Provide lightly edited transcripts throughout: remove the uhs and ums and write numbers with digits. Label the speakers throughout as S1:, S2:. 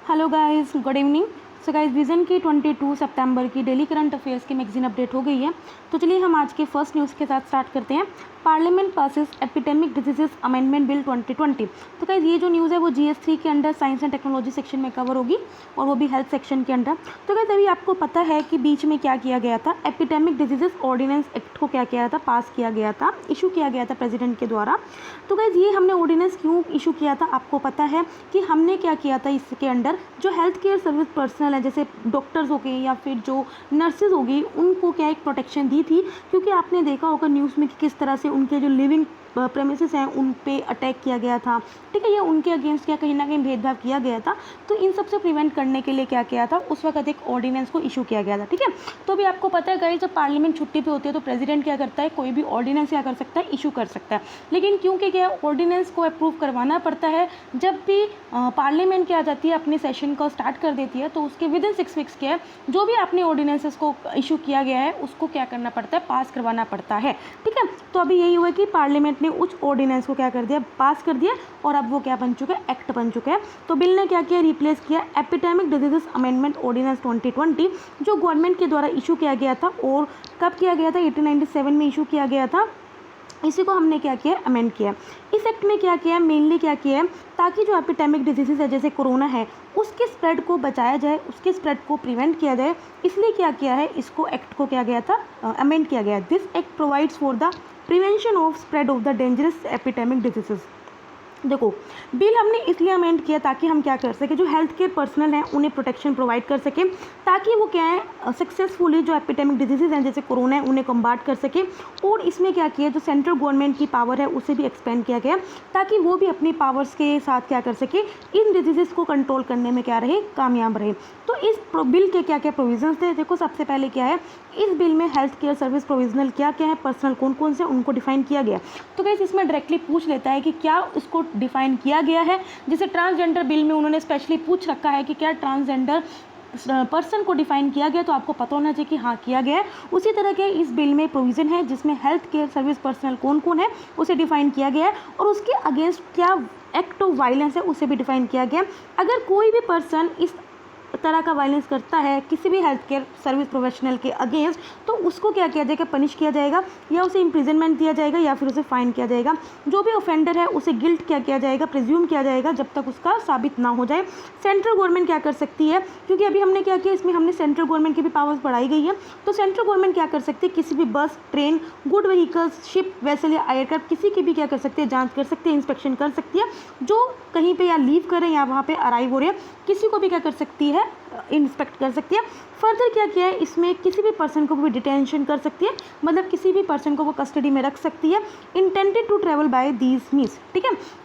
S1: Hello guys, good evening. So guys, vision की 22 सितंबर की daily current affairs की magazine update हो गई है। तो चलिए हम आज के फर्स्ट न्यूज़ के साथ स्टार्ट करते हैं। Parliament passes epidemic diseases amendment bill 2020। तो गाइस, ये जो न्यूज़ है वो GS3 के under science and technology section में कवर होगी और वो भी हेल्थ सेक्शन के अंडर। तो गाइस, अभी आपको पता है कि बीच में क्या किया गया था, एपिडेमिक डिजीजेस ऑर्डिनेंस एक्ट को क्या किया था, पास किया गया था, इशू किया गया था प्रेसिडेंट के द्वारा। तो गाइस, ये हमने ऑर्डिनेंस क्यों इशू किया था, आपको पता है कि हमने क्या किया था इसके अंडर, जो हेल्थ केयर सर्विस पर्सनल है जैसे डॉक्टर्स हो गए या फिर जो नर्सेज हो गई, उनको क्या एक प्रोटेक्शन दी थी। क्योंकि आपने देखा होगा न्यूज़ में कि किस तरह से उनके जो लिविंग प्रेमिसेस हैं उन पे अटैक किया गया था, ठीक है, या उनके अगेंस्ट क्या कहीं ना कहीं भेदभाव किया गया था। तो इन सब से प्रिवेंट करने के लिए क्या किया था, उस वक्त एक ऑर्डिनेंस को इशू किया गया था, ठीक है। तो भी आपको पता है गाइस, जब पार्लियामेंट छुट्टी पे होती है तो प्रेसिडेंट क्या करता है, कोई भी ऑर्डिनेंस क्या कर सकता है, इशू कर सकता है। लेकिन क्योंकि क्या ऑर्डिनेंस को अप्रूव करवाना पड़ता है, जब भी पार्लियामेंट क्या आ जाती है अपने सेशन को स्टार्ट कर देती है, तो उसके विद इन 6 वीक्स क्या है, जो भी आपने ऑर्डिनेंसेस को इशू किया गया है उसको क्या करना पड़ता है, पास करवाना पड़ता है, ठीक है। तो अभी यही हुआ कि पार्लियामेंट ने उस ऑर्डिनेंस को क्या कर दिया, पास कर दिया, और अब वो क्या बन चुका है, एक्ट बन चुका है। तो बिल ने क्या किया, रिप्लेस किया एपिडेमिक डिजीजेस अमेंडमेंट ऑर्डिनेंस 2020, जो गवर्नमेंट के द्वारा इशू किया गया था। और कब किया गया था, 1897 में इशू किया गया था। इसी को हमने क्या किया, अमेंड किया। इस एक्ट में क्या किया है, मेनली क्या किया है, ताकि जो एपिडेमिक डिजीजेस है जैसे कोरोना है उसके स्प्रेड को बचाया जाए, उसके स्प्रेड को प्रिवेंट किया जाए, इसलिए क्या किया है, इसको एक्ट को क्या गया था, अमेंड किया गया। This act provides for the prevention of spread of the dangerous epidemic diseases. देखो, बिल हमने इसलिए अमेंड किया ताकि हम क्या कर सके, जो हेल्थ केयर पर्सनल हैं उन्हें प्रोटेक्शन प्रोवाइड कर सके, ताकि वो क्या है सक्सेसफुली जो एपिडेमिक डिजीजेज हैं जैसे कोरोना है उन्हें कम्बाट कर सके। और इसमें क्या किया, जो सेंट्रल गवर्नमेंट की पावर है उसे भी एक्सपेंड किया गया, ताकि वो भी अपनी पावर्स के साथ क्या कर सके, इन डिजीजेस को कंट्रोल करने में क्या रहे, कामयाब रहे। तो इस बिल के क्या क्या प्रोविजंस थे, देखो सबसे पहले क्या है, इस बिल में हेल्थ केयर सर्विस प्रोविजनल क्या क्या है, पर्सनल कौन कौन से, उनको डिफाइन किया गया। तो गाइस, इसमें डायरेक्टली पूछ लेता है कि क्या उसको डिफाइन किया गया है। जैसे ट्रांसजेंडर बिल में उन्होंने स्पेशली पूछ रखा है कि क्या ट्रांसजेंडर पर्सन को डिफाइन किया गया, तो आपको पता होना चाहिए कि हाँ किया गया है। उसी तरह के इस बिल में प्रोविज़न है जिसमें हेल्थ केयर सर्विस पर्सनल कौन कौन है उसे डिफाइन किया गया है, और उसके अगेंस्ट क्या एक्ट ऑफ वायलेंस है उसे भी डिफाइन किया गया। अगर कोई भी पर्सन इस तरह का वायलेंस करता है किसी भी हेल्थ केयर सर्विस प्रोफेशनल के अगेंस्ट, तो उसको क्या किया जाएगा, पनिश किया जाएगा, या उसे इम्प्रिजनमेंट दिया जाएगा, या फिर उसे फाइन किया जाएगा। जो भी ऑफेंडर है उसे गिल्ट क्या किया जाएगा, प्रिज्यूम किया जाएगा, जब तक उसका साबित ना हो जाए। सेंट्रल गवर्नमेंट क्या कर सकती है, क्योंकि अभी हमने क्या किया, इसमें हमने सेंट्रल गवर्नमेंट की भी पावर्स बढ़ाई गई है। तो सेंट्रल गवर्नमेंट क्या कर सकती है, किसी भी बस, train, good vehicles, ship, vessel या एयरक्राफ्ट, किसी की भी क्या कर सकती है, जाँच कर सकती है, इंस्पेक्शन कर सकती है। जो कहीं पर या लीव कर रहे हैं या वहाँ पर अराइव हो रहे हैं, किसी को भी क्या कर सकती है, इंस्पेक्ट कर सकती है। फर्दर क्या किया है, इसमें किसी भी पर्सन को भी डिटेंशन कर सकती है, मतलब किसी भी पर्सन को वो कस्टडी में रख सकती है, intended to travel by these means, ठीक है।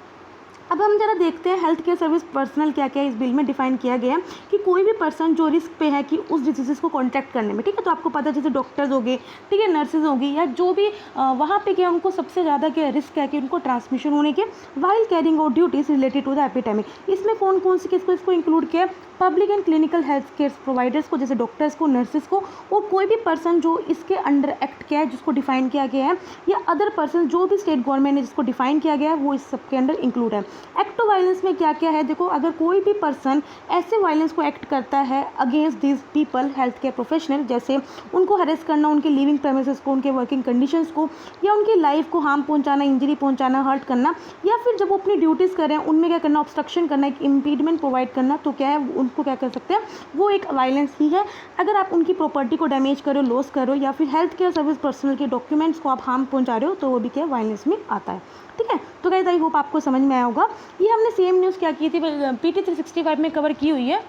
S1: अब हम जरा देखते हैं हेल्थ केयर सर्विस पर्सनल क्या क्या इस बिल में डिफाइन किया गया है, कि कोई भी पर्सन जो रिस्क पे है कि उस डिजीज़ को कॉन्टैक्ट करने में, ठीक है। तो आपको पता है जैसे डॉक्टर्स हो गए, ठीक है, नर्सेज होगी, या जो भी वहाँ पे क्या उनको सबसे ज़्यादा क्या रिस्क है कि उनको ट्रांसमिशन होने के while carrying out duties related to the epidemic. इसमें कौन कौन से किसको इसको इंक्लूड किया, public and clinical health care providers को, जैसे डॉक्टर्स को, नर्सेज को, और कोई भी पर्सन जो इसके अंडर एक्ट किया है जिसको डिफाइन किया गया है, या अदर पर्सन जो भी स्टेट गवर्नमेंट ने जिसको डिफाइन किया गया है वो इस सब के अंडर इंक्लूड है। एक्ट ऑफ वायलेंस में क्या क्या है, देखो, अगर कोई भी पर्सन ऐसे वायलेंस को एक्ट करता है against this people health care professional, जैसे उनको हरेस करना, उनके लिविंग प्रेमिसेस को, उनके वर्किंग कंडीशंस को, या उनकी लाइफ को हार्म पहुंचाना, इंजरी पहुंचाना, हर्ट करना, या फिर जब वो अपनी ड्यूटीज़ कर रहे हैं उनमें क्या करना, ऑब्स्ट्रक्शन करना, एक इम्पीडमेंट प्रोवाइड करना, तो क्या है उनको क्या कर सकते हैं, वो एक वायलेंस ही है। अगर आप उनकी प्रॉपर्टी को डैमेज करो, लॉस करो, या फिर हेल्थ केयर सर्विस पर्सनल के डॉक्यूमेंट्स को आप हार्म पहुंचा रहे हो, तो वो भी क्या वायलेंस में आता है, ठीक है। तो गाइस, आई होप आपको समझ में आया होगा। ये हमने सेम न्यूज़ क्या की थी, PT 365 में कवर की हुई है।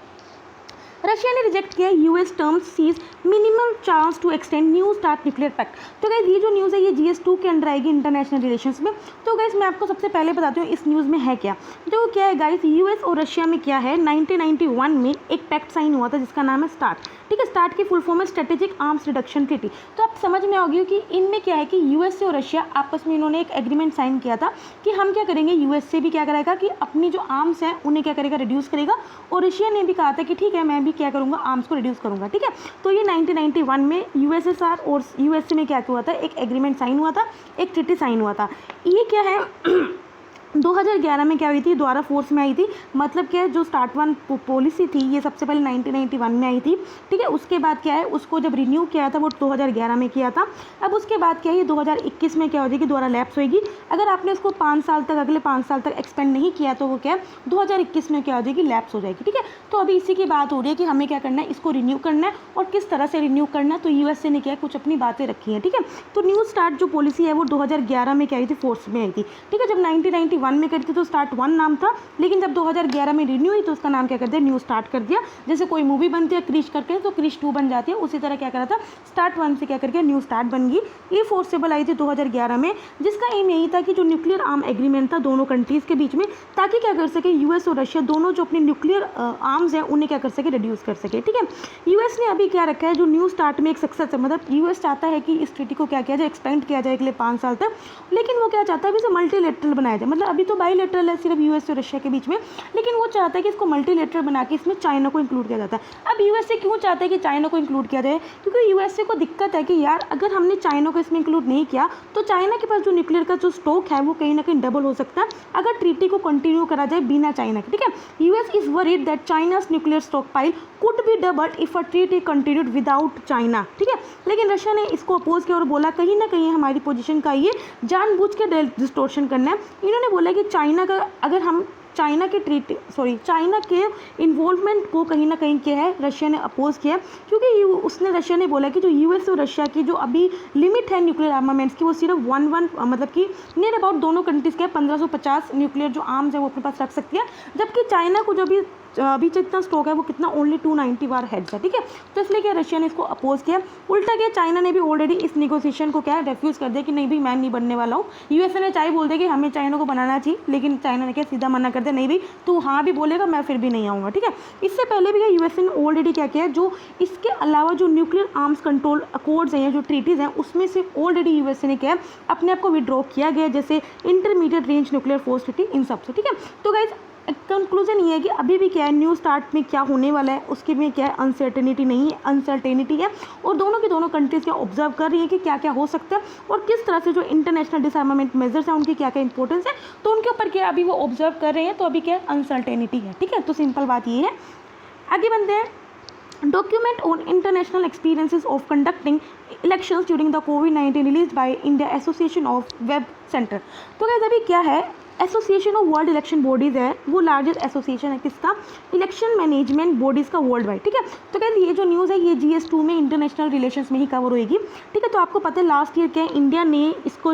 S1: रशिया ने रिजेक्ट किया US terms sees minimum chance to extend new START nuclear pact. तो गाइस, ये जो न्यूज़ है ये GS2 के अंडर आएगी, इंटरनेशनल रिलेशंस में। तो गाइस, मैं आपको सबसे पहले बताती हूँ इस न्यूज़ में है क्या। जो क्या है गाइस, यूएस और रशिया में क्या है, 1991 में एक पैक्ट साइन हुआ था जिसका नाम है स्टार्ट, ठीक है। स्टार्ट की फुल फॉर्म है स्ट्रेटेजिक आर्म्स रिडक्शन ट्रीटी। तो आप समझ में आओगे कि इनमें क्या है कि यूएस से और रशिया आपस में इन्होंने एक एग्रीमेंट साइन किया था कि हम क्या करेंगे, यूएस से भी क्या करेगा कि अपनी जो आर्म्स हैं उन्हें क्या करेगा, रिड्यूस करेगा, और रशिया ने भी कहा था कि ठीक है मैं भी क्या करूँगा, आर्म्स को रिड्यूस करूँगा, ठीक है। तो ये 1991 में USSR और यूएसए में क्या हुआ था, एक एग्रीमेंट साइन हुआ था, एक ट्रीटी साइन हुआ था। ये क्या है 2011 में क्या हुई थी, दोबारा फोर्स में आई थी। मतलब क्या है, जो स्टार्ट वन पॉलिसी थी ये सबसे पहले 1991 में आई थी, ठीक है। उसके बाद क्या है, उसको जब रिन्यू किया था वो 2011 में किया था। अब उसके बाद क्या है, ये 2021 में क्या हो जाएगी, दोबारा लैप्स होगी। अगर आपने इसको 5 साल तक, अगले 5 साल तक एक्सपेंड नहीं किया तो वो क्या है 2021 में क्या हो जाएगी, लैप्स हो जाएगी, ठीक है। तो अभी इसी की बात हो रही है कि हमें क्या करना है, इसको रिन्यू करना है और किस तरह से रिन्यू करना है। तो यूएसए ने क्या है, कुछ अपनी बातें रखी हैं, ठीक है। तो न्यू स्टार्ट जो पॉलिसी है वो 2011 में क्या आई थी, फोर्स में आई थी, ठीक है। जब 1991 में करी थी तो स्टार्ट वन नाम था, लेकिन जब 2011 में रिन्यू हुई तो उसका नाम क्या कर दिया, न्यू स्टार्ट कर दिया। जैसे कोई मूवी बनती है क्रिश करके तो क्रिश 2 बन जाती है, उसी तरह क्या करा था, स्टार्ट वन से क्या करके न्यू स्टार्ट बन गई। ये फोर्सेबल आई थी 2011 में, जिसका एम यही था कि जो न्यूक्लियर आर्म एग्रीमेंट था दोनों कंट्रीज़ के बीच में, ताकि क्या कर सके यूएस और रशिया दोनों जो अपने न्यूक्लियर आर्म्स हैं उन्हें क्या कर सके, रिड्यूस कर सके, ठीक है। यूएस ने अभी क्या रखा है, जो न्यू स्टार्ट में एक सक्सेस है, मतलब यूएस चाहता है कि इस ट्रीटी को क्या किया जाए, एक्सपेंड किया जाए अगले 5 साल तक, लेकिन वो क्या चाहता है अभी से मल्टीलेटरल बनाया जाए। मतलब अभी तो बाईलेटरल है सिर्फ यूएस और रशिया के बीच में, लेकिन वो चाहता है कि इसको मल्टीलेटरल बना के इसमें चाइना को इंक्लूड किया जाता है। अब यूएसए क्यों चाहता है कि चाइना को इंक्लूड किया जाए, क्योंकि यूएसए को दिक्कत है कि यार अगर हमने चाइना को इसमें इंक्लूड नहीं किया तो चाइना के पास जो न्यूक्लियर का जो स्टॉक है वो कहीं ना कहीं डबल हो सकता है अगर ट्रीटी को कंटिन्यू करा जाए बिना चाइना के, ठीक है। US is worried that China's nuclear stock pile could be doubled if a treaty continued without China, ठीक है। लेकिन रशिया ने इसको अपोज किया और बोला कहीं ना कहीं हमारी पोजीशन का ये जानबूझ के डिस्टोर्शन करना है। इन्होंने बोला कि चाइना का, अगर हम चाइना के इन्वॉल्वमेंट को कहीं ना कहीं क्या है, रशिया ने अपोज किया, क्योंकि रशिया ने बोला कि जो यूएस और रशिया की जो अभी लिमिट है न्यूक्लियर आर्मामेंट्स की वो सिर्फ 11 मतलब कि नियर अबाउट दोनों कंट्रीज़ के 1550 न्यूक्लियर जो आर्म्स है वो अपने पास रख सकती है, जबकि चाइना को जो अभी जितना स्टॉक है वो कितना, ओनली 290 वार हेड्स है, ठीक है। तो इसलिए क्या रशिया ने इसको अपोज किया। उल्टा क्या, चाइना ने भी ऑलरेडी इस नेगोशिएशन को क्या रेफ्यूज़ कर दिया कि नहीं भी मैं नहीं बनने वाला हूँ। यूएसए ने चाहे बोल दिया कि हमें चाइना को बनाना चाहिए, लेकिन चाइना ने क्या सीधा मना कर दिया, नहीं भी तू हाँ भी बोलेगा मैं फिर भी नहीं आऊँगा, ठीक है। इससे पहले भी क्या यूएसए ने ऑलरेडी क्या किया, जो इसके अलावा जो न्यूक्लियर आर्म्स कंट्रोल अकॉर्ड्स हैं या जो ट्रीटीज़ हैं उसमें से ऑलरेडी यूएसए ने क्या अपने आप को विड्रॉ किया गया, जैसे intermediate range nuclear force treaty, इन सब से, ठीक है। तो गाइज कंक्लूजन ये है कि अभी भी क्या है, न्यू स्टार्ट में क्या होने वाला है उसके में क्या है, अनसर्टेनिटी नहीं है, अनसर्टेनिटी है, और दोनों की दोनों कंट्रीज़ क्या ऑब्जर्व कर रही है कि क्या क्या हो सकता है और किस तरह से जो इंटरनेशनल डिसआर्मामेंट मेजर्स हैं उनकी क्या क्या इंपॉर्टेंस है, तो उनके ऊपर क्या अभी वो ऑब्जर्व कर रहे हैं। तो अभी क्या अनसर्टेनिटी है, ठीक है। तो सिंपल बात ये है। आगे बनते हैं, document on international experiences of conducting elections during the covid release by India association of web centre. तो गाइस अभी क्या है, association of world election bodies है, वो लार्जेस्ट एसोसिएशन है किसका, इलेक्शन मैनेजमेंट बॉडीज़ का वर्ल्ड वाइड, ठीक है। तो कहते ये जो न्यूज़ है ये GS2 में इंटरनेशनल रिलेशंस में ही कवर होएगी, ठीक है। तो आपको पता है लास्ट ईयर क्या इंडिया ने इसको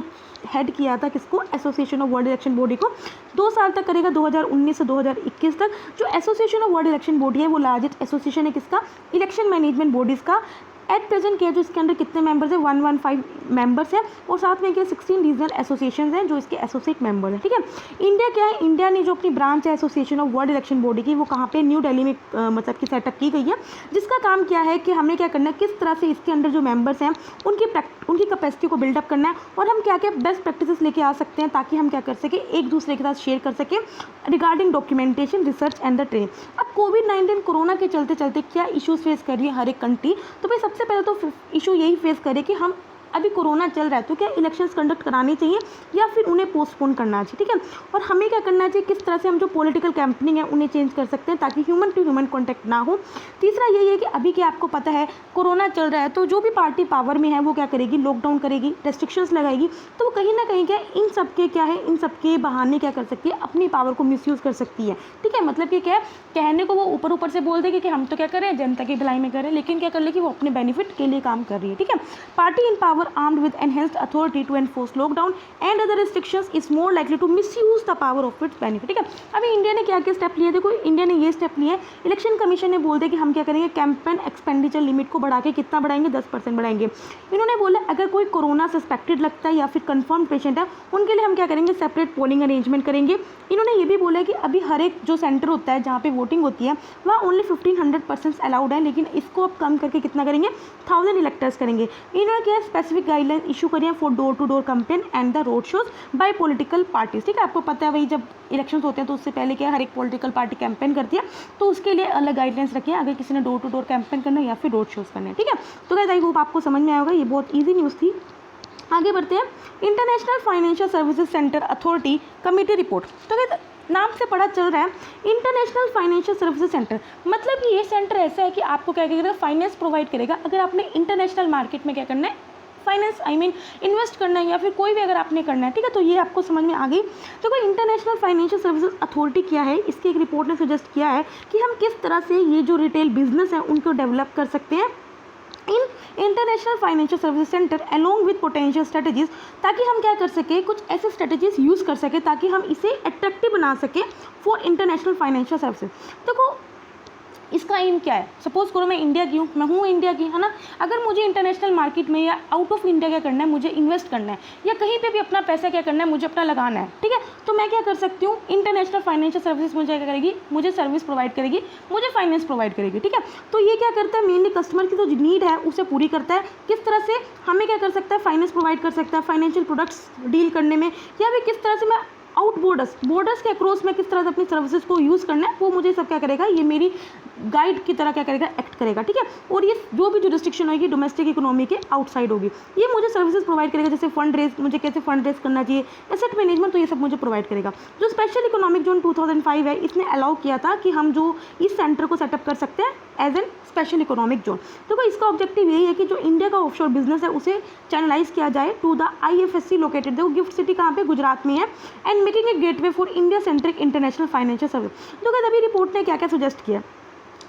S1: हेड किया था, किसको, association of world election body को, 2 साल तक करेगा, 2019 से 2021 तक। जो association of world election body है वो लार्जेस्ट एसोसिएशन है किसका, इलेक्शन मैनेजमेंट बॉडीज़ का। एट प्रेजेंट क्या है, जो इसके अंदर कितने मेंबर्स हैं, 115 मेंबर्स हैं, और साथ में क्या 16 रीजनल एसोसिएशन हैं जो इसके एसोसिएट मेंबर हैं, ठीक है। इंडिया क्या है, इंडिया ने जो अपनी ब्रांच है association of world election body की, वो कहाँ पे, न्यू दिल्ली में मतलब कि सेटअप की गई है, जिसका काम क्या है कि हमें क्या करना है, किस तरह से इसके अंदर जो मेंबर्स हैं उनकी कैपेसिटी को बिल्डअप करना है, और हम क्या क्या बेस्ट प्रैक्टिसेस लेके आ सकते हैं ताकि हम क्या कर सकें, एक दूसरे के साथ शेयर कर सकें regarding documentation, research and the training. अब कोविड-19 कोरोना के चलते चलते क्या इशूज़ फेस कर रही है हर एक कंट्री, तो भाई सबसे पहले तो इशू यही फेस करे कि हम अभी कोरोना चल रहा है तो क्या इलेक्शंस कंडक्ट करानी चाहिए या फिर उन्हें पोस्टपोन करना चाहिए, ठीक है। और हमें क्या करना चाहिए, किस तरह से हम जो पॉलिटिकल कैंपेनिंग है उन्हें चेंज कर सकते हैं ताकि ह्यूमन टू ह्यूमन कॉन्टैक्ट ना हो। तीसरा यही है कि अभी क्या आपको पता है कोरोना चल रहा है तो जो भी पार्टी पावर में है वो क्या करेगी, लॉकडाउन करेगी, रेस्ट्रिक्शंस लगाएगी, तो वो कहीं ना कहीं क्या इन सब के क्या है, इन सब के बहाने क्या कर सकती है, अपनी पावर को मिसयूज़ कर सकती है, ठीक है। मतलब कि क्या है, कहने को वो ऊपर ऊपर से बोल देगी कि हम तो क्या कर रहे हैं, जनता की भलाई में कर रहे हैं, लेकिन क्या कर लेगी, वो अपने बेनिफिट के लिए काम कर रही है, ठीक है। Party in power armed with enhanced authority to enforce lockdown and other restrictions is more likely to misuse the power of its benefit, ठीक है। अभी इंडिया ने क्या क्या स्टेप लिए, देखो इंडिया ने ये स्टेप लिए, इलेक्शन कमीशन ने बोल दिया कि हम क्या करेंगे, कैंपेन एक्सपेंडिचर लिमिट को बढ़ा के कितना बढ़ाएंगे, 10% बढ़ाएंगे। इन्होंने बोला अगर कोई कोरोना सस्पेक्टेड लगता है या फिर कंफर्म पेशेंट है उनके लिए हम क्या करेंगे, सेपरेट पोलिंग अरेंजमेंट करेंगे। इन्होंने ये भी बोला कि अभी हर एक जो सेंटर होता है जहाँ पे वोटिंग होती है वहाँ ओनली 1500% अलाउड है, लेकिन इसको अब कम करके कितना करेंगे, 1000 इलेक्टर्स करेंगे। इन्होंने क्या स्पेसिफिक गाइडलाइन इशू करिए for door to door campaign and the road shows by political parties, ठीक है। आपको पता है भाई जब इलेक्शंस होते हैं तो उससे पहले क्या हर एक पॉलिटिकल पार्टी कैंपेन करती है, तो उसके लिए अलग गाइडलाइंस रखिए अगर किसी ने डोर टू डोर कैंपेन करना है या फिर रोड शोज करना है, ठीक है। तो गाइस आई होप आपको समझ में आएगा, ये बहुत ईजी न्यूज़ थी। आगे बढ़ते हैं, international financial services centre authority committee report. तो क्या नाम से पता चल रहा है इंटरनेशनल फाइनेंशियल सर्विसेज सेंटर, मतलब कि ये सेंटर ऐसा है कि आपको क्या करेगा, फाइनेंस प्रोवाइड करेगा अगर आपने इंटरनेशनल मार्केट में क्या करना है, फाइनेंस इन्वेस्ट करना है या फिर कोई भी अगर आपने करना है, ठीक है। तो ये आपको समझ में आ गई। तो कोई इंटरनेशनल फाइनेंशियल सर्विसेज अथॉरिटी क्या है, इसकी एक रिपोर्ट ने सजेस्ट किया है कि हम किस तरह से ये जो रिटेल बिजनेस है उनको डेवलप कर सकते हैं in international financial service centre along with potential strategies, ताकि हम क्या कर सके, कुछ ऐसे स्ट्रेटजीज यूज़ कर सके ताकि हम इसे अट्रैक्टिव बना सके फॉर इंटरनेशनल फाइनेंशियल सर्विसेज। देखो इसका एम क्या है, सपोज करो मैं इंडिया की हूँ, मैं हूँ इंडिया की, है ना, अगर मुझे इंटरनेशनल मार्केट में या आउट ऑफ इंडिया क्या करना है, मुझे इन्वेस्ट करना है या कहीं पे भी अपना पैसा क्या करना है, मुझे अपना लगाना है, ठीक है। तो मैं क्या कर सकती हूँ, इंटरनेशनल फाइनेंशियल सर्विसेज मुझे क्या करेगी, मुझे सर्विस प्रोवाइड करेगी, मुझे फाइनेंस प्रोवाइड करेगी, ठीक है। तो ये क्या करता है, मेनली कस्टमर की जो नीड है उसे पूरी करता है। किस तरह से हमें क्या कर सकता है, फाइनेंस प्रोवाइड कर सकता है फाइनेंशियल प्रोडक्ट्स डील करने में, या फिर किस तरह से मैं आउट बॉर्डर्स के अक्रॉस में किस तरह से अपनी सर्विसेज को यूज़ करना है, वो मुझे सब क्या करेगा, ये मेरी गाइड की तरह क्या करेगा, एक्ट करेगा, ठीक है। और ये जो भी जुरिस्डिक्शन होगी डोमेस्टिक इकोनॉमी के आउटसाइड होगी, ये मुझे सर्विसेज प्रोवाइड करेगा, जैसे फंड रेज, मुझे कैसे फंड रेज करना चाहिए, एसेट मैनेजमेंट, तो ये सब मुझे प्रोवाइड करेगा। जो स्पेशल इकोनॉमिक जोन 2005 है, इसने अलाउ किया था कि हम जो इस सेंटर को सेटअप कर सकते हैं as an special economic zone. तो इसका ऑब्जेक्टिव यही है कि जो इंडिया का ऑफशोर बिजनेस है उसे चैनलाइज किया जाए टू द IFSC लोकेटेड, देखो गिफ्ट सिटी कहाँ पे, गुजरात में है, and making a gateway for India centric international financial service. तो अभी रिपोर्ट ने क्या क्या सजेस्ट किया,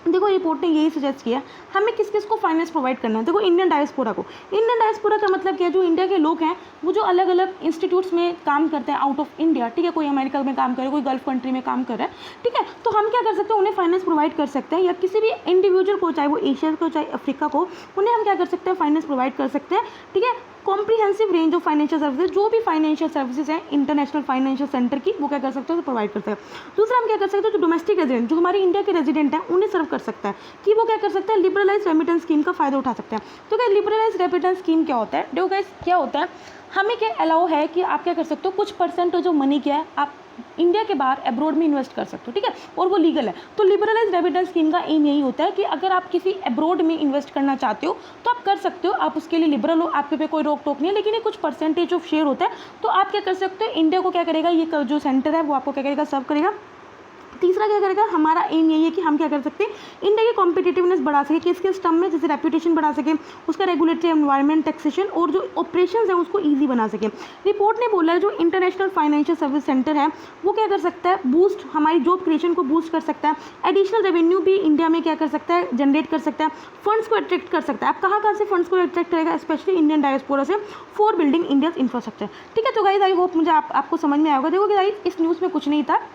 S1: देखो रिपोर्ट ने यही सजेस्ट किया हमें किस किस को फाइनेंस प्रोवाइड करना है। देखो इंडियन डायस्पोरा को, इंडियन डायस्पोरा का मतलब क्या है, जो इंडिया के लोग हैं वो जो अलग अलग इंस्टीट्यूट्स में काम करते हैं आउट ऑफ इंडिया, ठीक है, कोई अमेरिका में काम कर रहा है, कोई गल्फ कंट्री में काम कर रहा है, ठीक है। तो हम क्या कर सकते हैं, उन्हें फाइनेंस प्रोवाइड कर सकते हैं, या किसी भी इंडिविजुअल को, चाहे वो एशिया को चाहे अफ्रीका को, उन्हें हम क्या कर सकते हैं, फाइनेंस प्रोवाइड कर सकते हैं, ठीक है। Comprehensive range of financial services, जो भी फाइनेंशियल सर्विसेज हैं इंटरनेशनल फाइनेंशियल सेंटर की, वो क्या कर सकते हैं, प्रोवाइड करते हैं। दूसरा हम क्या कर सकते हैं, जो डोमेस्टिक रेजिडेंट, जो हमारे इंडिया के रेजिडेंट हैं, उन्हें सर्व कर सकता है कि वो क्या कर सकते हैं, लिबरलाइज रेमिटेंस स्कीम का फायदा उठा सकते हैं। तो क्या लिबरलाइज रेमिटेंस स्कीम क्या होता है, देखो गाइस क्या होता है, हमें क्या अलाउ है कि आप क्या कर सकते हो, कुछ परसेंट जो मनी क्या है आप इंडिया के बाहर अब्रॉड में इन्वेस्ट कर सकते हो, ठीक है, और वो लीगल है। तो लिबरलाइज रेमिटेंस स्कीम का एम यही होता है कि अगर आप किसी अब्रॉड में इन्वेस्ट करना चाहते हो तो आप कर सकते हो, आप उसके लिए लिबरल हो, आपके पे कोई रोक टोक नहीं है, लेकिन ये कुछ परसेंटेज ऑफ शेयर होता है। तो आप क्या कर सकते हो, इंडिया को क्या करेगा, ये जो सेंटर है वो आपको क्या करेगा, सर्व करेगा। तीसरा क्या करेगा, हमारा एम यही है कि हम क्या कर सकते हैं, इंडिया की कॉम्पिटिटिवनेस बढ़ा सके, किस किस टर्म में, जैसे रेपुटेशन बढ़ा सके, उसका रेगुलेटरी एनवायरनमेंट, टैक्सेशन और जो ऑपरेशंस है उसको इजी बना सके। रिपोर्ट ने बोला है जो इंटरनेशनल फाइनेंशियल सर्विस सेंटर है वो क्या कर सकता है, बूस्ट हमारी जॉब क्रिएशन को बूस्ट कर सकता है, एडिशनल रेवेन्यू भी इंडिया में क्या कर सकता है, जनरेट कर सकता है, फंड्स को अट्रैक्ट कर सकता है। आप कहाँ से फंड्स को अट्रैक्ट करेगा, स्पेशली इंडियन डायस्पोरा से, फॉर बिल्डिंग इंडिया इंफ्रास्ट्रक्चर, ठीक है। तो गाइस आई होप मुझे आपको समझ में आएगा। देखो गाइस इस न्यूज़ में कुछ नहीं था,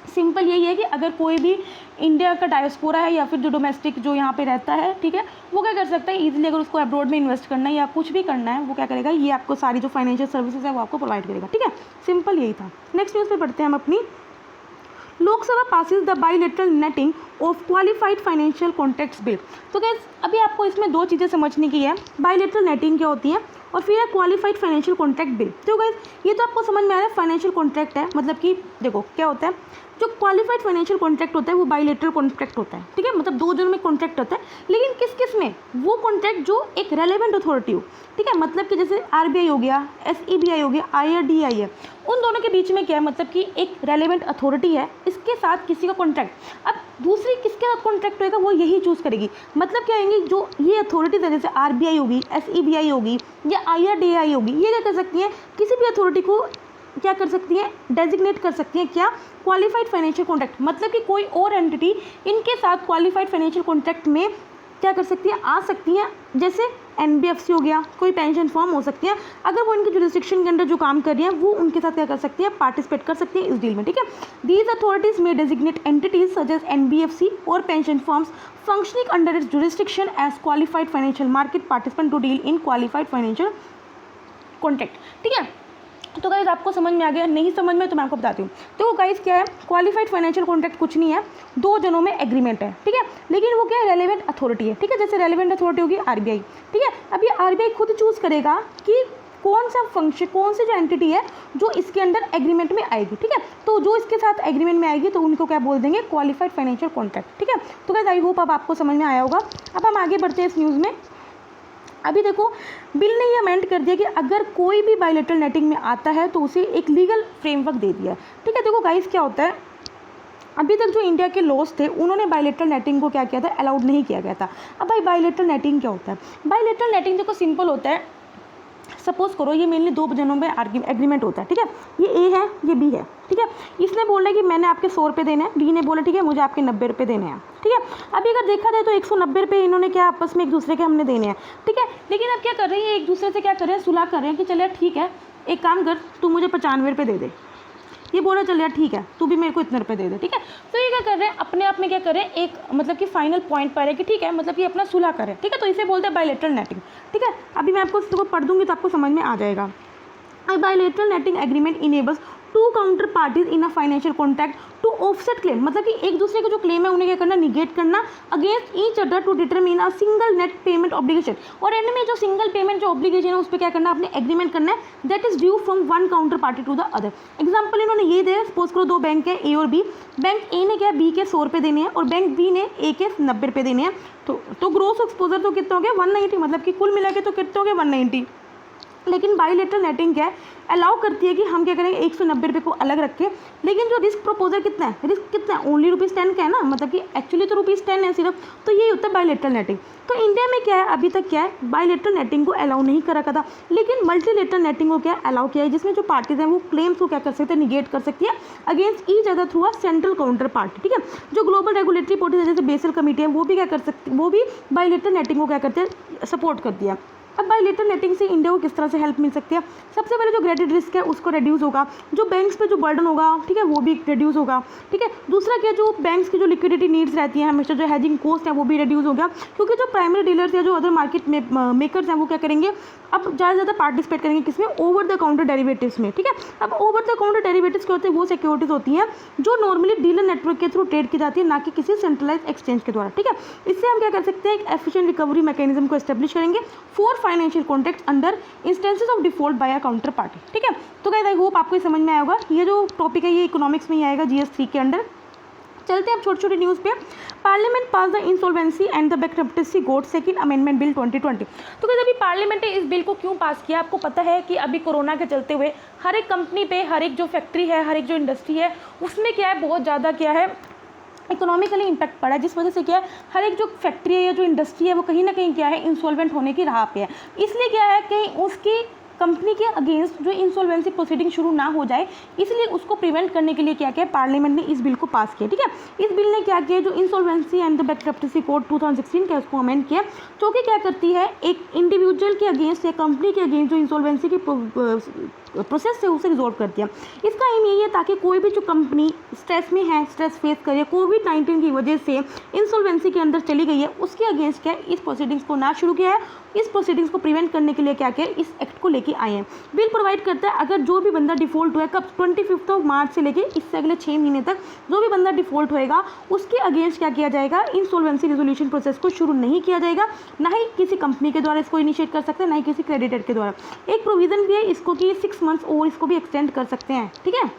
S1: सिंपल यही है कि अगर कोई भी इंडिया का डायस्पोरा है या फिर जो डोमेस्टिक जो यहाँ पे रहता है, ठीक है, वो क्या कर सकता है इजीली, अगर उसको अब्रॉड में इन्वेस्ट करना है या कुछ भी करना है, वो क्या करेगा, ये आपको सारी जो फाइनेंशियल सर्विसेज है वो आपको प्रोवाइड करेगा, ठीक है। सिंपल यही था। नेक्स्ट न्यूज़ पे पढ़ते हैं हम अपनी, Lok Sabha passes the bilateral netting of qualified financial contracts bill. तो क्या अभी आपको इसमें दो चीज़ें समझने की है, बाइलेटरल नेटिंग क्या होती है और फिर है क्वालिफाइड फाइनेंशियल कॉन्ट्रैक्ट बिल। तो गाइस ये तो आपको समझ में आ रहा है, फाइनेंशियल कॉन्ट्रैक्ट है, मतलब कि देखो क्या होता है, जो क्वालिफाइड फाइनेंशियल कॉन्ट्रैक्ट होता है वो बाइलेटरल कॉन्ट्रैक्ट होता है, ठीक है, मतलब दो जनों में कॉन्ट्रैक्ट होता है, लेकिन किस किस में, वो कॉन्ट्रैक्ट जो एक रेलेवेंट अथॉरिटी हो, ठीक है, मतलब कि जैसे RBI हो गया, SEBI हो गया, IRDAI है, उन दोनों के बीच में क्या है, मतलब कि एक रेलेवेंट अथॉरिटी है, इसके साथ किसी का कॉन्ट्रैक्ट, अब दूसरी किसके साथ कॉन्ट्रैक्ट होगा वो यही चूज़ करेगी। मतलब क्या आएंगी, जो ये अथॉरिटीज है जैसे RBI होगी, SEBI होगी या IRDAI होगी, ये क्या कर सकती हैं, किसी भी अथॉरिटी को क्या कर सकती हैं, डेजिग्नेट कर सकती हैं, क्या, क्वालिफाइड फाइनेंशियल कॉन्ट्रैक्ट, मतलब कि कोई और एंटिटी इनके साथ क्वालिफाइड फाइनेंशियल कॉन्ट्रैक्ट में क्या कर सकती हैं, आ सकती हैं, जैसे NBFC हो गया, कोई पेंशन फर्म हो सकती है, अगर वो इनके जुरिस्डिक्शन के अंदर जो काम कर रही है वो उनके साथ क्या कर सकती है, पार्टिसिपेट कर सकती है इस डील में, ठीक है। दीज अथॉरिटीज में designate entities such as NBFC और pension firms functioning under its jurisdiction as qualified financial market participant to deal in qualified financial contract, ठीक है। तो गाइस आपको समझ में आ गया, नहीं समझ में तो मैं आपको बताती हूँ। तो गाइस क्या है, क्वालिफाइड फाइनेंशियल कॉन्ट्रैक्ट कुछ नहीं है, दो जनों में एग्रीमेंट है, ठीक है, लेकिन वो क्या है, रेलेवेंट अथॉरिटी है, ठीक है, जैसे रेलेवेंट अथॉरिटी होगी RBI, ठीक है। अब ये RBI खुद चूज़ करेगा कि कौन सा फंक्शन, कौन सी जो एंटिटी है जो इसके अंडर एग्रीमेंट में आएगी, ठीक है। तो जो इसके साथ एग्रीमेंट में आएगी तो उनको क्या बोल देंगे, क्वालिफाइड फाइनेंशियल कॉन्ट्रैक्ट, ठीक है। तो गाइस आई होप अब आपको समझ में आया होगा। अब हम आगे बढ़ते हैं इस न्यूज़ में। अभी देखो बिल ने ये अमेंड कर दिया कि अगर कोई भी बायलैटरल नेटिंग में आता है तो उसे एक लीगल फ्रेमवर्क दे दिया है। ठीक है, देखो गाइस क्या होता है, अभी तक जो इंडिया के लॉज थे उन्होंने बायलैटरल नेटिंग को क्या किया था, अलाउड नहीं किया गया था। अब भाई बायलैटरल नेटिंग क्या होता है? बायलैटरल नेटिंग देखो सिंपल होता है, सपोज करो ये मेनली दो जनों में एग्रीमेंट होता है। ठीक है, ये ए है, ये बी है। ठीक है, इसने बोला कि मैंने आपके 100 रुपये देने हैं, बी ने बोला ठीक है मुझे आपके 90 रुपये देने हैं। ठीक है, अभी अगर देखा जाए तो 190 रुपये इन्होंने क्या आपस में एक दूसरे के हमने देने हैं। ठीक है, लेकिन अब क्या कर रहे हैं, एक दूसरे से क्या कर रहे हैं, सुलह कर रहे हैं कि चलिए ठीक है एक काम कर, तू मुझे 95 रुपये दे दे। ये बोला चल यार ठीक है तू भी मेरे को इतने रुपए दे दे। ठीक है, तो ये क्या कर रहे हैं, अपने आप में क्या कर रहे हैं, एक मतलब कि फाइनल पॉइंट पर है कि ठीक है मतलब कि अपना सुलह करें। ठीक है, तो इसे बोलते हैं बायलैटरल नेटिंग। ठीक है, अभी मैं आपको इसको पढ़ दूंगी तो आपको समझ में आ जाएगा। Bilateral netting agreement enables two counter parties in a financial contract to offset claim, मतलब कि एक दूसरे का जो क्लेम है उन्हें क्या करना, निगेट करना against each other to determine a single net payment obligation. और एंड में जो सिंगल पेमेंट जो ऑब्लिगेशन है उस पर क्या करना, आपने एग्रीमेंट करना है that is due from one counter party to the other. Example इन्होंने ये दिया, सपोज करो दो बैंक है ए और बी, बैंक ए ने क्या बी के 100 रुपये देने हैं और बैंक बी ने ए के 90 रुपये देने हैं। तो ग्रोस एक्सपोजर तो कितना हो गया 190, मतलब कि कुल मिला के तो कितने हो गए 190। लेकिन बायलैटरल नेटिंग क्या है, अलाउ करती है कि हम क्या करेंगे 190 रुपये को अलग रखें, लेकिन जो रिस्क प्रपोजल कितना है, रिस्क कितना है ओनली ₹10 का है ना, मतलब कि एक्चुअली तो ₹10 है सिर्फ। तो ये होता है बायलैटरल नेटिंग। तो इंडिया में क्या है, अभी तक क्या है, बायलैटरल नेटिंग को अलाउ नहीं करा था, लेकिन मल्टीलैटरल नेटिंग को क्या अलाउ किया है, जिसमें जो पार्टीज हैं वो क्लेम्स को क्या कर सकते हैं, निगेट कर सकती है against each other through a central counter party. ठीक है, जो ग्लोबल रेगुलेटरी बॉडीज है जैसे बेसल कमेटी है वो भी क्या कर सकती, वो भी बायलैटरल नेटिंग को क्या करते हैं, सपोर्ट करती है। अब बायलैटरल नेटिंग से इंडिया को किस तरह से हेल्प मिल सकती है, सबसे पहले जो क्रेडिट रिस्क है उसको रिड्यूस होगा, जो बैंक्स पे जो बर्डन होगा ठीक है वो भी रिड्यूस होगा। ठीक है, दूसरा क्या, जो बैंक्स की जो लिक्विडिटी नीड्स रहती हैं हमेशा, जो हेजिंग कॉस्ट है वो भी रिड्यूस हो गया, क्योंकि जो प्राइमरी डीलर्स या जो अदर मार्केट मेकर्स हैं वो क्या करेंगे, अब ज़्यादा से ज़्यादा पार्टिसिपेट करेंगे किसमें, ओवर द काउंटर डेरिवेटिव्स में। ठीक है, अब ओवर द काउंटर डेरिवेटिव्स क्या होते हैं, वो सिक्योरिटीज होती हैं जो नॉर्मली डीलर नेटवर्क के थ्रू ट्रेड की जाती है, ना कि किसी सेंट्रलाइज एक्सचेंज के द्वारा। ठीक है, इससे हम क्या कर सकते हैं, एक एफिशिएंट रिकवरी मैकेनिज्म को एस्टेब्लिश करेंगे for financial contracts under instances of default by a counter party. ठीक है, तो गाइस आई होप आपको समझ में आया होगा। ये जो टॉपिक है ये इकोनॉमिक्स में ही आएगा GS3 के अंडर। चलते हैं अब छोटी छोटी न्यूज़ पे। Parliament pass the insolvency and the bankruptcy code second amendment bill 2020। तो क्या अभी पार्लियामेंट ने इस बिल को क्यों पास किया, आपको पता है कि अभी कोरोना के चलते हुए हर एक कंपनी पे, हर एक जो फैक्ट्री है, हर एक जो इंडस्ट्री है उसमें क्या है, बहुत ज़्यादा क्या है इकोनॉमिकली इम्पैक्ट पड़ा है, जिस वजह से क्या है हर एक जो फैक्ट्री है या जो इंडस्ट्री है वो कहीं ना कहीं क्या है इंसॉल्वेंट होने की राह पे है। इसलिए क्या है कहीं उसकी कंपनी के अगेंस्ट जो इंसॉल्वेंसी प्रोसीडिंग शुरू ना हो जाए, इसलिए उसको प्रिवेंट करने के लिए क्या किया पार्लियामेंट ने इस बिल को पास किया। ठीक है, इस बिल ने क्या किया, जो insolvency and the bankruptcy code 2016 का उसको अमेंड किया, जो कि क्या करती है एक इंडिविजुअल के अगेंस्ट या कंपनी के अगेंस्ट जो इंसॉल्वेंसी की प्रोसेस से उसे रिजॉल्व कर दिया। इसका एम यही है ताकि कोई भी जो कंपनी स्ट्रेस में है, स्ट्रेस फेस करे, कोविड-19 की वजह से इंसॉल्वेंसी के अंदर चली गई है, उसके अगेंस्ट क्या इस प्रोसीडिंग्स को ना शुरू किया है। इस प्रोसीडिंग्स को प्रिवेंट करने के लिए क्या किया, इस एक्ट को लेके आए हैं। बिल प्रोवाइड करता है अगर जो भी बंदा डिफॉल्ट हुआ है, कब 25 मार्च से लेके इससे अगले 6 महीने तक जो भी बंदा डिफॉल्ट होएगा उसके अगेंस्ट क्या किया जाएगा, इंसॉल्वेंसी रेजोल्यूशन प्रोसेस को शुरू नहीं किया जाएगा, ना ही किसी कंपनी के द्वारा इसको इनिशिएट कर सकते हैं, ना ही किसी क्रेडिटर के द्वारा। एक प्रोविजन भी है इसको कि 6 मंथ्स और इसको भी एक्सटेंड कर सकते हैं। ठीक है,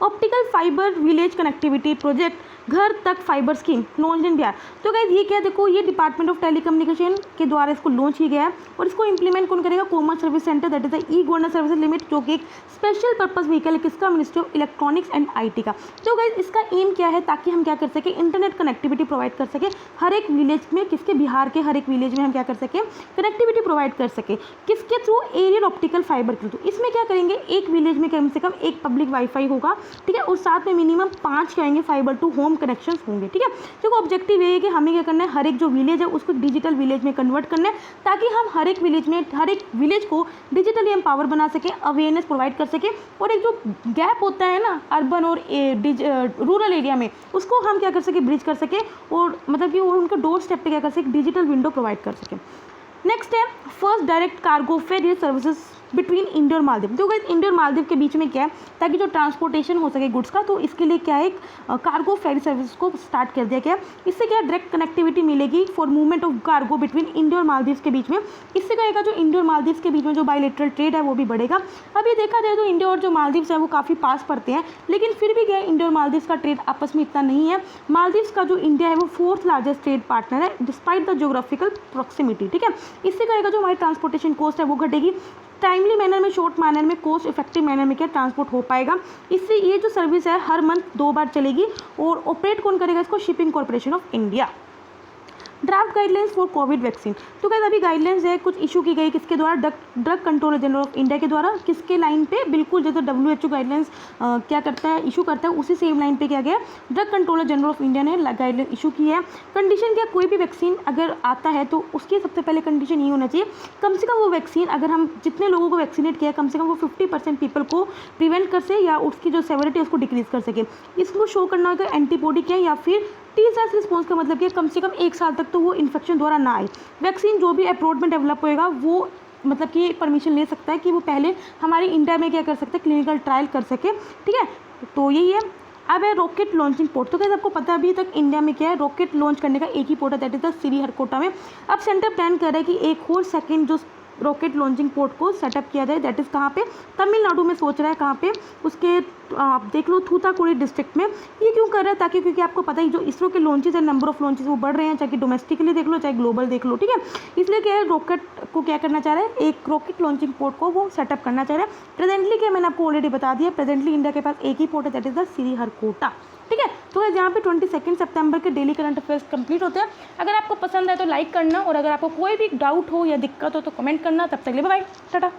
S1: optical fibre village connectivity project घर तक fibre scheme launch in Bihar. तो गाइस ये क्या, देखो ये डिपार्टमेंट ऑफ टेलीकम्युनिकेशन के द्वारा इसको लॉन्च किया गया है और इसको इंप्लीमेंट कौन करेगा, commerce service centre that is the e governance service limited, जो कि एक स्पेशल पर्पस व्हीकल है किसका, ministry of electronics and IT का। तो गाइस इसका एम क्या है, ताकि हम क्या कर सके इंटरनेट कनेक्टिविटी प्रोवाइड कर सके हर एक विलेज में, किसके, बिहार के हर एक विलेज में हम क्या कर सके कनेक्टिविटी प्रोवाइड कर सके, किसके थ्रू, एरियल ऑप्टिकल फाइबर के थ्रू। इसमें क्या करेंगे, एक विलेज में कम से कम एक पब्लिक वाईफाई होगा। ठीक है, और साथ में मिनिमम 5 क्या आएंगे फाइबर टू होम कनेक्शन होंगे। ठीक है, देखो ऑब्जेक्टिव ये है कि हमें क्या करना है, हर एक जो विलेज है उसको डिजिटल विलेज में कन्वर्ट करना है, ताकि हम हर एक विलेज में, हर एक विलेज को डिजिटली एम्पावर बना सके, अवेयरनेस प्रोवाइड कर सके, और एक जो गैप होता है ना अर्बन और रूरल एरिया में, उसको हम क्या कर सके, ब्रिज कर सके, और मतलब कि उनके डोर स्टेप पे क्या कर सके, डिजिटल विंडो प्रोवाइड कर सके। नेक्स्ट है first direct cargo ferry services between India और मालदीव। तो गाइस इंडिया और मालदीव के बीच में क्या है, ताकि जो ट्रांसपोर्टेशन हो सके गुड्स का, तो इसके लिए क्या है, एक कार्गो फेरी सर्विस को स्टार्ट कर दिया गया। इससे क्या डायरेक्ट कनेक्टिविटी मिलेगी for movement of cargo between India और मालदीव के बीच में। इससे क्या होगा, जो इंडिया और मालदीव के बीच में जो बायलैटरल ट्रेड है वो भी बढ़ेगा। अब ये देखा जाए तो इंडिया और जो मालदीव है वो काफ़ी पास पड़ते हैं, लेकिन फिर भी क्या है, इंडिया और मालदीव का ट्रेड आपस में इतना नहीं है। मालदीव का जो इंडिया है वो 4th लार्जेस्ट ट्रेड पार्टनर है डिस्पाइट द ज्योग्राफिकल प्रॉक्सिमिटी। ठीक है, इससे क्या होगा, जो हमारी ट्रांसपोर्टेशन कॉस्ट है वो घटेगी, टाइमली मैनर में, शॉर्ट मैनर में, कॉस्ट इफेक्टिव मैनर में क्या ट्रांसपोर्ट हो पाएगा। इससे ये जो सर्विस है हर मंथ 2 बार चलेगी। और ऑपरेट कौन करेगा इसको, shipping corporation of India. Draft guidelines for Covid vaccine. तो क्या अभी गाइडलाइंस है कुछ इशू की गई, किसके द्वारा, drug controller general of India के द्वारा। किसके लाइन पे, बिल्कुल जैसे WHO गाइडलाइंस क्या करता है, इशू करता है, उसी सेम लाइन पे क्या गया, drug controller general of India ने गाइडलाइन इशू की है। कंडीशन क्या, कोई भी वैक्सीन अगर आता है तो उसकी सबसे पहले कंडीशन ये होना चाहिए, कम से कम वो वैक्सीन, अगर हम जितने लोगों को वैक्सीनेट किया कम से कम वो 50% पीपल को प्रिवेंट कर सके या उसकी जो सेवरिटी है उसको डिक्रीज कर सके। इसको शो करना होगा एंटीबॉडी क्या है, या फिर T-सेल्स रिस्पॉन्स का मतलब कि कम से कम 1 साल तक तो वो इन्फेक्शन द्वारा ना आए। वैक्सीन जो भी अब्रॉड में डेवलप होएगा वो मतलब कि परमिशन ले सकता है कि वो पहले हमारी इंडिया में क्या कर सकते हैं, क्लिनिकल ट्रायल कर सके। ठीक है, तो यही है। अब है रॉकेट लॉन्चिंग पोर्ट। तो क्या आपको पता है अभी तक इंडिया में क्या है, रॉकेट लॉन्च करने का एक ही पोर्ट है, दैट इज द श्रीहरिकोटा में। अब सेंटर प्लान कर रहा है कि एक और सेकेंड जो रॉकेट लॉन्चिंग पोर्ट को सेटअप किया जाए, दैट इज़ कहाँ पे, तमिलनाडु में सोच रहा है, कहाँ पे, उसके आप देख लो थूथाकुडी डिस्ट्रिक्ट में। ये क्यों कर रहा है, ताकि क्योंकि आपको पता ही जो इसरो के लॉन्चेस है, नंबर ऑफ लॉन्चेस वो बढ़ रहे हैं, चाहे डोमेस्टिकली देख लो चाहे ग्लोबल देख लो। ठीक है, इसलिए क्या है, रॉकेट को क्या करना चाह रहा है, एक रॉकेट लॉन्चिंग पोर्ट को वो सेटअप करना चाह रहा है। प्रेजेंटली क्या, मैंने आपको ऑलरेडी बता दिया, प्रेजेंटली इंडिया के पास एक ही पोर्ट है, दैट इज़ द श्रीहरिकोटा। ठीक है, तो यहाँ पे 22 सितंबर के डेली करंट अफेयर्स कंप्लीट होते हैं। अगर आपको पसंद है तो लाइक करना, और अगर आपको कोई भी डाउट हो या दिक्कत हो तो कमेंट करना। तब तक के लिए बाय बाय, टाटा।